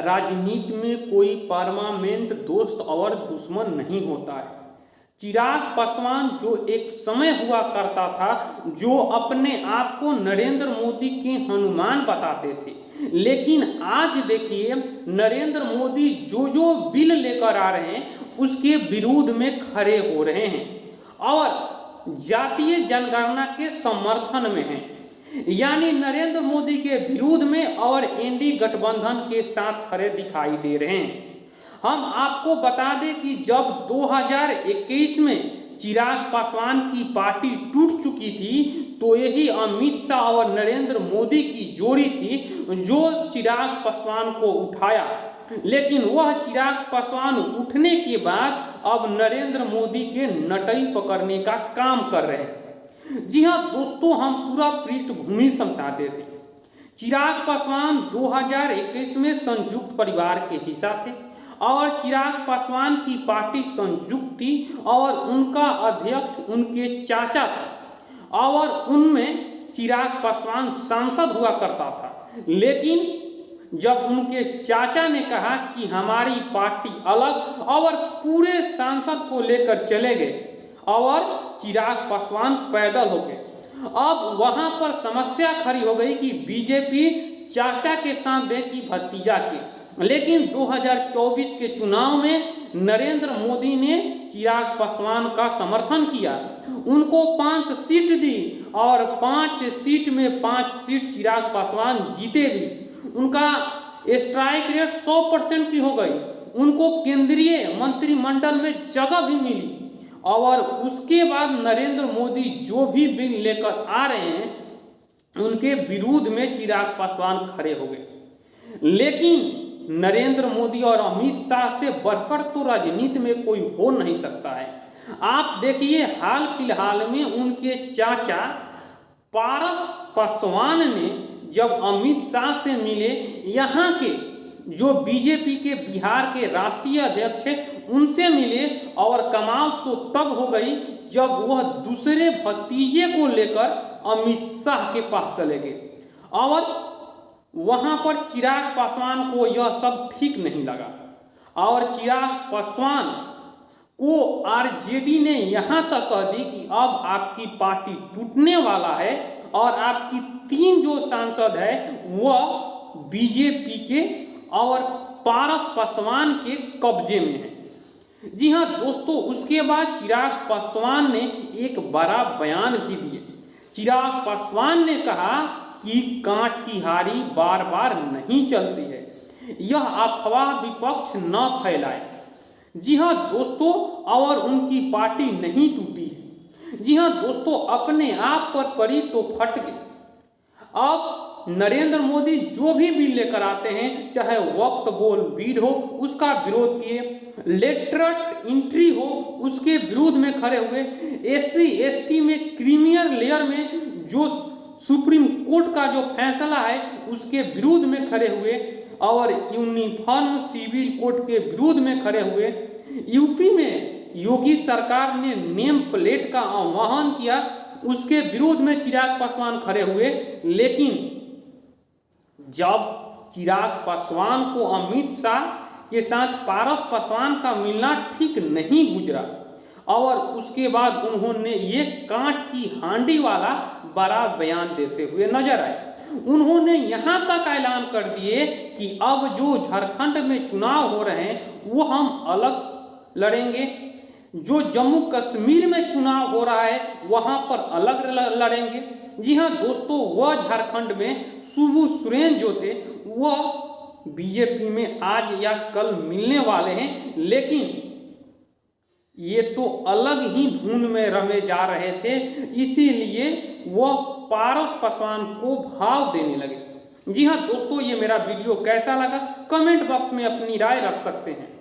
राजनीति में कोई परमानेंट दोस्त और दुश्मन नहीं होता है। चिराग पासवान जो एक समय हुआ करता था, जो अपने आप को नरेंद्र मोदी के हनुमान बताते थे, लेकिन आज देखिए नरेंद्र मोदी जो जो बिल लेकर आ रहे हैं उसके विरोध में खड़े हो रहे हैं और जातीय जनगणना के समर्थन में हैं, यानी नरेंद्र मोदी के विरोध में और एनडीए गठबंधन के साथ खड़े दिखाई दे रहे हैं। हम आपको बता दें कि जब 2021 में चिराग पासवान की पार्टी टूट चुकी थी तो यही अमित शाह और नरेंद्र मोदी की जोड़ी थी जो चिराग पासवान को उठाया, लेकिन वह चिराग पासवान उठने के बाद अब नरेंद्र मोदी के नटई पकड़ने का काम कर रहे हैं। जी हाँ दोस्तों, हम पूरा पृष्ठभूमि समझाते थे। चिराग पासवान 2021 में संयुक्त परिवार के हिस्सा थे और चिराग पासवान की पार्टी संयुक्त थी और उनका अध्यक्ष उनके चाचा था और उनमें चिराग पासवान सांसद हुआ करता था। लेकिन जब उनके चाचा ने कहा कि हमारी पार्टी अलग और पूरे सांसद को लेकर चले गए और चिराग पासवान पैदल हो गए। अब वहां पर समस्या खड़ी हो गई कि बीजेपी चाचा के साथ देखी भतीजा के, लेकिन 2024 के चुनाव में नरेंद्र मोदी ने चिराग पासवान का समर्थन किया, उनको 5 सीट दी और 5 सीट में 5 सीट चिराग पासवान जीते भी। उनका स्ट्राइक रेट 100% की हो गई, उनको केंद्रीय मंत्रिमंडल में जगह भी मिली और उसके बाद नरेंद्र मोदी जो भी बिल लेकर आ रहे हैं उनके विरोध में चिराग पासवान खड़े हो गए। लेकिन नरेंद्र मोदी और अमित शाह से बढ़कर तो राजनीति में कोई हो नहीं सकता है। आप देखिए हाल फिलहाल में उनके चाचा पारस पासवान ने जब अमित शाह से मिले, यहाँ के जो बीजेपी के बिहार के राष्ट्रीय अध्यक्ष हैं उनसे मिले और कमाल तो तब हो गई जब वह दूसरे भतीजे को लेकर अमित शाह के पास चले गए और वहां पर चिराग पासवान को यह सब ठीक नहीं लगा और चिराग पासवान को आरजेडी ने यहां तक कह दी कि अब आपकी पार्टी टूटने वाला है और आपकी 3 जो सांसद है वह बीजेपी के और पारस पासवान के कब्जे में है। जी हाँ दोस्तों, उसके बाद चिराग पासवान ने एक बड़ा बयान भी दिए। चिराग पासवान ने कहा कि कांट की हारी बार बार नहीं चलती है, यह अफवाह विपक्ष न फैलाए। जी हाँ दोस्तों, और उनकी पार्टी नहीं टूटी है। जी हाँ दोस्तों, अपने आप पर पड़ी तो फट गई। अब नरेंद्र मोदी जो भी बिल लेकर आते हैं, चाहे वक्त बोल बिल हो उसका विरोध किए, लेटरल एंट्री हो उसके विरोध में खड़े हुए, SC ST में क्रीमियर लेयर में जो सुप्रीम कोर्ट का जो फैसला है उसके विरोध में खड़े हुए और यूनिफॉर्म सिविल कोड के विरोध में खड़े हुए। यूपी में योगी सरकार ने नेम प्लेट का आह्वान किया, उसके विरोध में चिराग पासवान खड़े हुए। लेकिन जब चिराग पासवान को अमित शाह के साथ पारस पासवान का मिलना ठीक नहीं गुजरा और उसके बाद उन्होंने ये कांट की हांडी वाला बड़ा बयान देते हुए नजर आए। उन्होंने यहाँ तक ऐलान कर दिए कि अब जो झारखंड में चुनाव हो रहे हैं वो हम अलग लड़ेंगे, जो जम्मू कश्मीर में चुनाव हो रहा है वहाँ पर अलग लड़ेंगे। जी हाँ दोस्तों, वह झारखंड में शिबू सोरेन जो थे वह बीजेपी में आज या कल मिलने वाले हैं, लेकिन ये तो अलग ही धुन में रमे जा रहे थे, इसीलिए वह पारस पासवान को भाव देने लगे। जी हाँ दोस्तों, ये मेरा वीडियो कैसा लगा कमेंट बॉक्स में अपनी राय रख सकते हैं।